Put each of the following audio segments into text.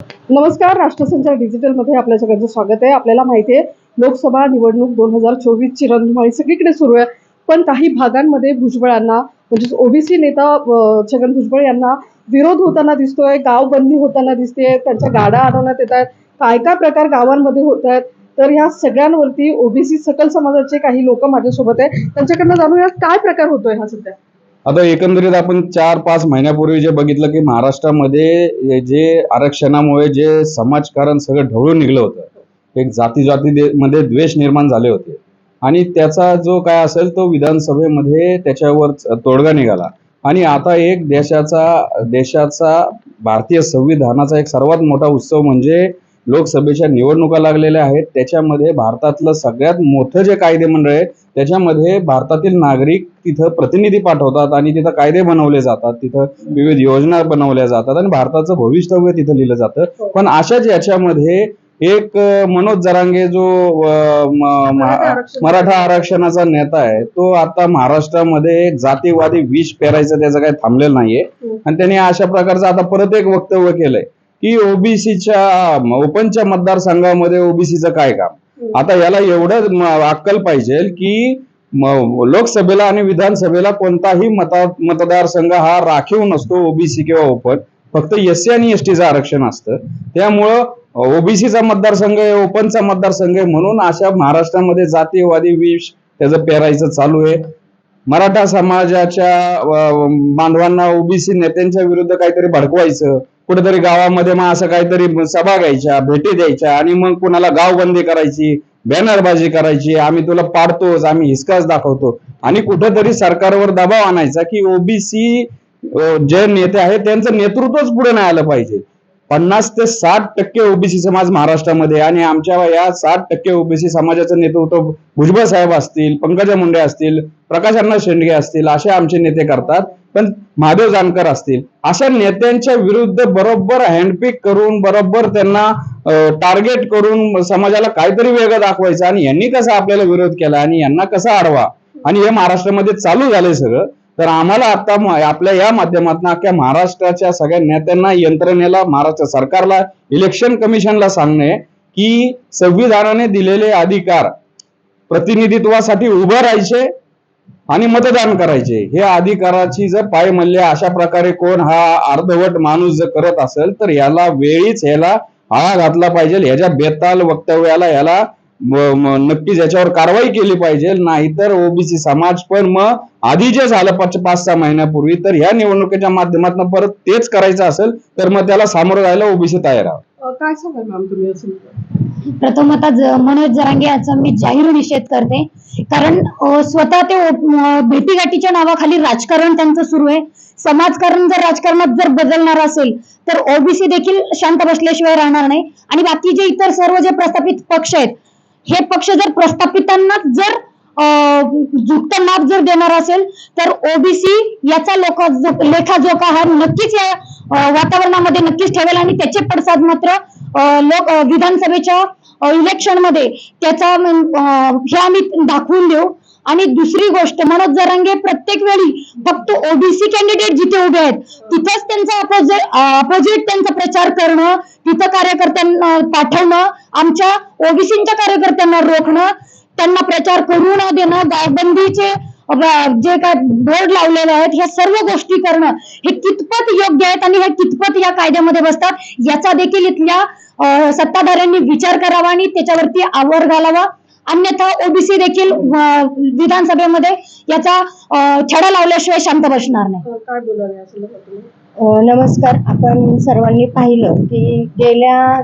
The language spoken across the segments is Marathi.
नमस्कार. राष्ट्रसंचार डिजिटलमध्ये आपल्या सगळ्यांचं स्वागत आहे. आपल्याला माहिती आहे लोकसभा निवडणूक 2024ची रणधुमाळी सगळीकडे सुरू आहे. पण काही भागांमध्ये भुजबळांना म्हणजे ओबीसी नेता छगन भुजबळ यांना विरोध होताना दिसतोय, गावबंदी होताना दिसते, त्यांच्या गाड्या अडवण्यात येत आहेत, काय काय प्रकार गावांमध्ये होत आहेत. तर ह्या सगळ्यांवरती ओबीसी सकल समाजाचे काही लोक माझ्यासोबत आहे, त्यांच्याकडनं जाणूयात काय प्रकार होतोय हा सध्या. आता एकंदरीत आपण 4-5 महिन्यापूर्वी जे बघितलं की महाराष्ट्रामध्ये जे आरक्षणामुळे जे समाजकारण सगळं ढवळून निघलं होतं, एक जाती मध्ये द्वेष निर्माण झाले होते आणि त्याचा जो काय असेल तो विधानसभेमध्ये त्याच्यावर तोडगा निघाला. आणि आता एक देशाचा भारतीय संविधानाचा एक सर्वात मोठा उत्सव म्हणजे लोकसभेच्या निवडणुका लागलेल्या आहेत. त्याच्यामध्ये भारतातलं सगळ्यात मोठं जे कायदेमंडळ आहे त्याच्यामध्ये भारतातील नागरिक तिथं प्रतिनिधी पाठवतात आणि तिथं कायदे बनवले जातात, तिथं विविध योजना बनवल्या जातात आणि भारताचं भविष्यव्य तिथं लिहिलं जातं. पण अशाच याच्यामध्ये एक मनोज जरांगे जो मराठा आरक्षणाचा नेता आहे तो आता महाराष्ट्रामध्ये एक जातीवादी विष पेरायचं त्याचं काही थांबलेलं नाहीये. आणि त्याने अशा प्रकारचं आता परत एक वक्तव्य केलंय की ओबीसीच्या ओपनच्या मतदारसंघामध्ये ओबीसीचं काय काम. आता याला एवढं अक्कल पाहिजे की लोकसभेला आणि विधानसभेला कोणताही मतदारसंघ हा राखीव नसतो, ओबीसी किंवा ओपन, फक्त एससी आणि एसटीचं आरक्षण असतं. त्यामुळं ओबीसीचा मतदारसंघ आहे, ओपनचा मतदारसंघ आहे, म्हणून अशा महाराष्ट्रामध्ये जातीयवादी विष त्याचं पेरायचं चालू आहे. मराठा समाजाच्या बांधवांना ओबीसी नेत्यांच्या विरुद्ध काहीतरी भडकवायचं, कुठेतरी गावामध्ये मग असं काहीतरी सभा घ्यायच्या, भेटी द्यायच्या आणि मग कुणाला गावबंदी करायची, बॅनरबाजी करायची, आम्ही तुला पाडतोच, आम्ही हिसकाच दाखवतो आणि कुठेतरी सरकारवर दबाव आणायचा की ओबीसी जे नेते आहेत त्यांचं नेतृत्वच पुढे नाही आलं पाहिजे. 50 ते 60% ओबीसी समाज महाराष्ट्रामध्ये आणि आमच्या या 60% ओबीसी समाजाचं नेतृत्व भुजबळ साहेब असतील, पंकजा मुंडे असतील, प्रकाश अण्णा शेंडगे असतील, असे आमचे नेते करतात. पण महादेव जानकर असतील, अशा नेत्यांच्या विरुद्ध बरोबर हँडपिक करून बरोबर त्यांना टार्गेट करून समाजाला काहीतरी वेगळं दाखवायचं आणि यांनी कसा आपल्याला विरोध केला आणि यांना कसा अडवा आणि हे महाराष्ट्रामध्ये चालू झालंय सगळं. तर आम्हाला आता आपल्या या माध्यमातून अख्ख्या महाराष्ट्राच्या सगळ्या नेत्यांना, यंत्रणेला, महाराष्ट्र सरकारला, इलेक्शन कमिशनला सांगणे की संविधानाने दिलेले अधिकार प्रतिनिधित्वासाठी उभं राहायचे आणि मतदान करायचे, हे अधिकाराची जर पायमल्ल्या अशा प्रकारे कोण हा अर्धवट माणूस जर करत असेल तर याला वेळीच ह्याला आळा घातला पाहिजे. ह्याच्या बेताल वक्तव्याला ह्याला नक्कीच याच्यावर कारवाई केली पाहिजे. नाहीतर ओबीसी समाज पण मग आधी जे झालं 5-6 महिन्यापूर्वी तर ह्या निवडणुकीच्या माध्यमातून परत तेच करायचं असेल तर मग त्याला सामोरं जायला ओबीसी तयार आहे. काय सांगाल मॅम तुम्ही असं? प्रथम आता मनोज जरांगे याचा मी जाहीर निषेध करते, कारण स्वतः ते भेटीगाठीच्या नावाखाली राजकारण त्यांचं सुरू आहे. समाजकारण जर राजकारणात जर बदलणार असेल तर ओबीसी देखील शांत बसल्याशिवाय राहणार नाही. आणि बाकी जे इतर सर्व जे प्रस्थापित पक्ष आहेत, हे पक्ष जर प्रस्थापितांना जर झुकतं माप जर देणार असेल तर ओबीसी याचा लेखाजोखा हा नक्कीच या वातावरणामध्ये नक्कीच ठेवेल आणि त्याचे पडसाद मात्र विधानसभेच्या इलेक्शन मध्ये त्याचा हे आम्ही दाखवून देऊ. आणि दुसरी गोष्ट, मनोज जरांगे प्रत्येक वेळी फक्त ओबीसी कॅन्डिडेट जिथे उभे आहेत तिथंच त्यांचा अपोजिट त्यांचा प्रचार करणं, तिथं कार्यकर्त्यांना पाठवणं, आमच्या ओबीसीच्या कार्यकर्त्यांना रोखणं, त्यांना प्रचार करू न देणं, गावबंदीचे जे काय बोर्ड लावलेले आहेत ह्या सर्व गोष्टी करणं हे कितपत योग्य आहेत आणि हे कितपत या कायद्यामध्ये बसतात याचा देखील इथल्या सत्ताधाऱ्यांनी विचार करावा आणि त्याच्यावरती आवर घालावा. अन्यथा ओबीसी देखील विधानसभेमध्ये याचा छडा लावल्याशिवाय शांत बसणार नाही. काय बोलायला असं? नमस्कार. आपण सर्वांनी पाहिलं की गेल्या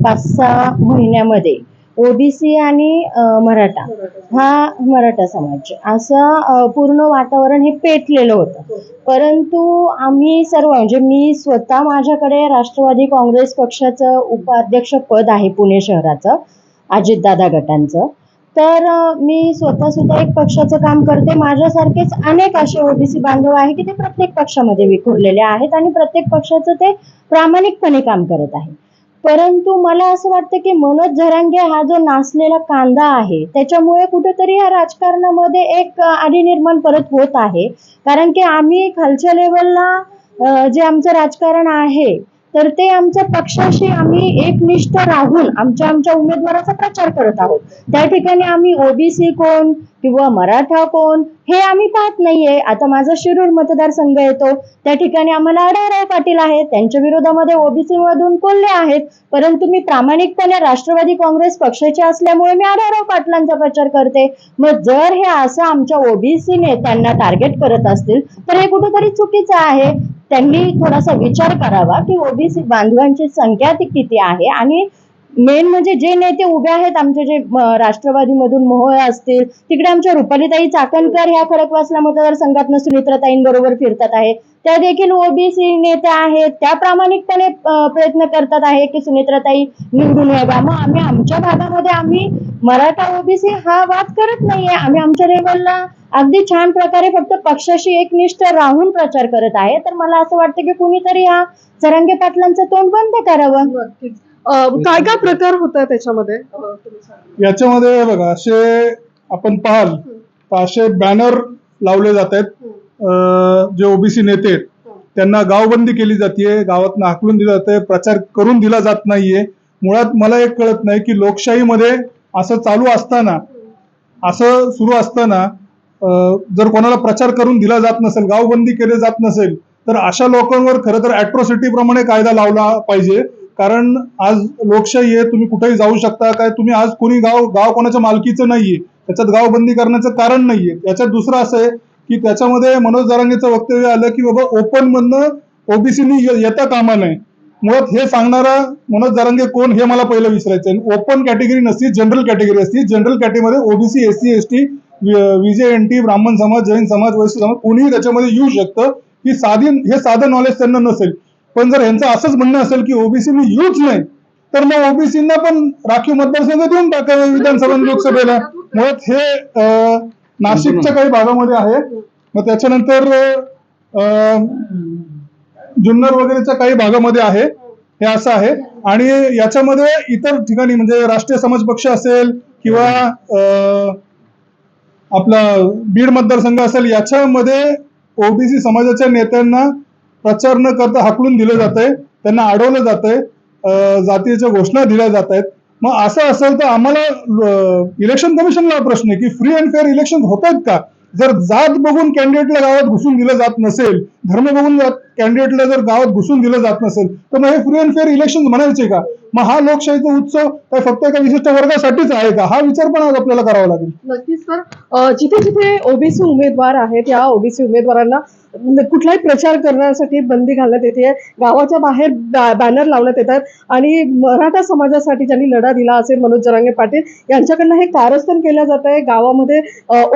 5-6 महिन्यामध्ये ओबीसी आणि मराठा समाज असं पूर्ण वातावरण हे पेटलेलं होतं. परंतु आम्ही सर्व म्हणजे मी स्वतः माझ्याकडे राष्ट्रवादी काँग्रेस पक्षाचं उपाध्यक्ष पद आहे पुणे शहराचं, अजितदादा गटांचं. तर मी स्वतः सुद्धा एक पक्षाचं काम करते. माझ्यासारखेच अनेक असे ओबीसी बांधव आहे की ते प्रत्येक पक्षामध्ये विखुरलेले आहेत आणि प्रत्येक पक्षाचं ते प्रामाणिकपणे काम करत आहे. परंतु मला असं वाटतं की मनोज जरांगे हा जो नासलेला कांदा आहे त्याच्यामुळे कुठेतरी या राजकारणामध्ये एक आडी निर्माण परत होत आहे. कारण की आम्ही खालच्या लेवलला जे आमचं राजकारण आहे तर ते आमच्या पक्षाशी आम्ही एकनिष्ठ राहून आमच्या उमेदवाराचा प्रचार करत आहोत. त्या ठिकाणी आम्ही ओबीसी कोण किंवा मराठा कोण हे आम्ही पाहत नाहीये. आता माझा शिरूर मतदारसंघ येतो, त्या ठिकाणी आम्हाला आढळराव पाटील आहेत, त्यांच्या विरोधामध्ये ओबीसी मधून कोल्हे आहेत, परंतु मी प्रामाणिकपणे राष्ट्रवादी काँग्रेस पक्षाचे असल्यामुळे मी आढळराव पाटलांचा प्रचार करते. मग जर हे असं आमच्या ओबीसी नेत्यांना टार्गेट करत असतील तर हे कुठेतरी चुकीचं आहे. त्यांनी थोडासा विचार करावा की ओबीसी बांधवांची संख्या ती किती आहे, आणि मेन म्हणजे जे नेते उभे आहेत आमचे, जे राष्ट्रवादीमधून मोहोळ असतील, तिकडे आमच्या रुपालीताई चाकणकर ह्या खडकवासला मतदारसंघातनं सुनित्राताईंबरोबर फिरतात आहे, त्या देखील ओबीसी नेत्या आहेत, त्या प्रामाणिकपणे प्रयत्न करतात आहे की सुनित्राताई निवडून यावा. मग आम्ही आमच्या भागामध्ये आम्ही मराठा ओबीसी हा वाद करत नाहीये. आम्ही आमच्या लेवलला अगदी छान प्रकारे फक्त पक्षाशी एकनिष्ठ राहून प्रचार करत आहे. तर मला असं वाटतं की कुणीतरी हा जरांगे पाटलांचं तोंड बंद करावं. नक्कीच. काय काय प्रकार होता त्याच्यामध्ये तुम्ही सांगा. याच्यामध्ये बघा, असे आपण पाहाल तर असे बॅनर लावले जात आहेत. जे ओबीसी नेते आहेत त्यांना गावबंदी केली जाते, गावातनं हाकलून दिलं जाते, प्रचार करून दिला जात नाहीये. मुळात मला एक कळत नाही की लोकशाहीमध्ये असं चालू असताना, असं सुरू असताना जर कोणाला प्रचार करून दिला जात नसेल, गावबंदी केली जात नसेल, तर अशा लोकांवर खरं तर अॅट्रॉसिटी प्रमाणे कायदा लावला पाहिजे. कारण आज लोकशाही आहे, तुम्ही कुठेही जाऊ शकता. काय तुम्ही आज कोणी गाव कोणाच्या मालकीचं नाहीये, त्याच्यात गावबंदी करण्याचं कारण नाहीये. याच्यात दुसरं असं आहे की त्याच्यामध्ये मनोज जरांगेचं वक्तव्य आलं की बाबा ओपन मधनं ओबीसीनी येता कामा नये. मुळात हे सांगणारा मनोज जरांगे कोण हे मला पहिलं विचारायचं. ओपन कॅटेगरी नसती, जनरल कॅटेगरी असती. जनरल कॅटेगरीमध्ये ओबीसी, एससी, एसटी, विजेएनटी, ब्राह्मण समाज, जैन समाज, वैश्य समाज कोणीही त्याच्यामध्ये येऊ शकतं. हे साधं नॉलेज त्यांना नसेल. पण जर यांचं असंच म्हणणं असेल की ओबीसीनी येऊच नाही, तर मग ओबीसींना पण राखीव मतदारसंघ देऊन टाकावे विधानसभा लोकसभेला. मुळात हे नाशिकच्या काही भागामध्ये आहे. मग त्याच्यानंतर जुन्नर वगैरेच्या काही भागामध्ये आहे. हे असं आहे. आणि याच्यामध्ये इतर ठिकाणी म्हणजे राष्ट्रीय समाज पक्ष असेल किंवा आपला बीड मतदारसंघ असेल, याच्यामध्ये ओबीसी समाजाच्या नेत्यांना प्रचार न करता हाकलून दिलं जातंय, त्यांना अडवलं जातंय, जातीच्या घोषणा दिल्या जात आहेत. मग असं असेल तर आम्हाला इलेक्शन कमिशनला प्रश्न आहे की फ्री अँड फेअर इलेक्शन होत आहेत का? जर जात बघून कॅन्डिडेटला गावात घुसून दिलं जात नसेल, धर्म बघून कॅन्डिडेटला जर गावात घुसून दिलं जात नसेल, तर मग हे फ्री अँड फेअर इलेक्शन म्हणायचे का? मग हा लोकशाहीचा उत्सव काय फक्त एका विशिष्ट वर्गासाठीच आहे का? हा विचार पण आज आपल्याला करावा लागेल. नक्कीच सर. जिथे जिथे ओबीसी उमेदवार आहेत या ओबीसी उमेदवारांना कुठलाही प्रचार करण्यासाठी बंदी घालण्यात येते. गावाच्या बाहेर बॅनर लावण्यात येतात आणि मराठा समाजासाठी ज्यांनी लढा दिला असेल मनोज जरांगे पाटील यांच्याकडनं हे कारस्थान केलं जात आहे. गावामध्ये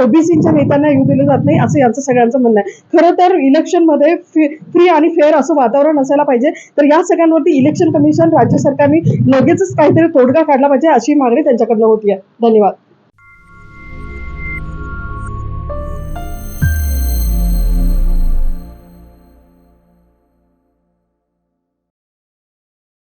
ओबीसीच्या नेत्यांना येऊ दिलं जात नाही असं यांचं सगळ्यांचं म्हणणं आहे. खरं तर इलेक्शनमध्ये फ्री आणि फेअर असं वातावरण असायला पाहिजे. तर या सगळ्यांवरती इलेक्शन कमिशन, राज्य सरकारने लगेचच काहीतरी तोडगा काढला पाहिजे अशी मागणी त्यांच्याकडनं होती आहे. धन्यवाद.